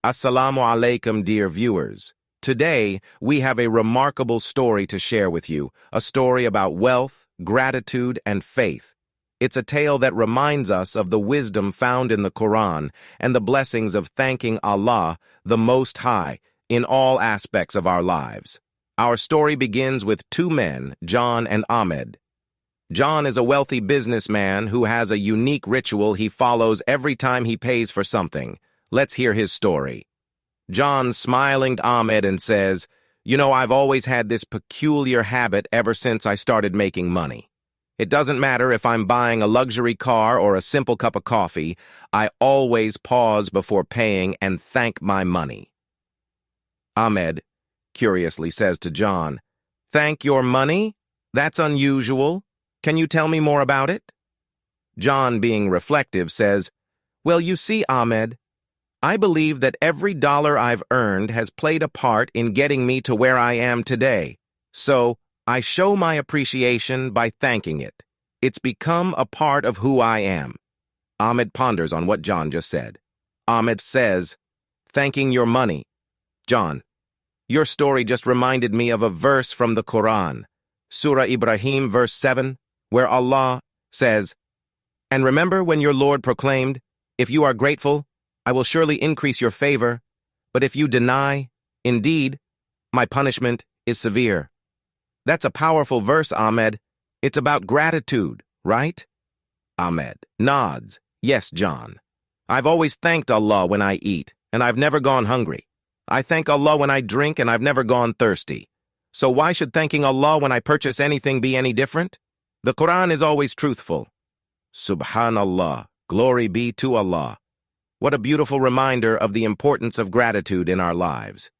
Assalamu alaikum, dear viewers. Today, we have a remarkable story to share with you, a story about wealth, gratitude, and faith. It's a tale that reminds us of the wisdom found in the Quran and the blessings of thanking Allah, the Most High, in all aspects of our lives. Our story begins with two men, John and Ahmed. John is a wealthy businessman who has a unique ritual he follows every time he pays for something. Let's hear his story. John smiling at Ahmed and says, I've always had this peculiar habit ever since I started making money. It doesn't matter if I'm buying a luxury car or a simple cup of coffee, I always pause before paying and thank my money." Ahmed curiously says to John, "Thank your money? That's unusual. Can you tell me more about it?" John, being reflective, says, "Well, you see, Ahmed, I believe that every dollar I've earned has played a part in getting me to where I am today. So, I show my appreciation by thanking it. It's become a part of who I am." Ahmed ponders on what John just said. Ahmed says, "Thanking your money. John, your story just reminded me of a verse from the Quran, Surah Ibrahim, verse 7, where Allah says, "And remember when your Lord proclaimed, 'If you are grateful, I will surely increase your favor, but if you deny, indeed, my punishment is severe.'" That's a powerful verse, Ahmed. It's about gratitude, right? Ahmed nods. "Yes, John. I've always thanked Allah when I eat, and I've never gone hungry. I thank Allah when I drink, and I've never gone thirsty. So why should thanking Allah when I purchase anything be any different? The Quran is always truthful." Subhanallah. Glory be to Allah. What a beautiful reminder of the importance of gratitude in our lives.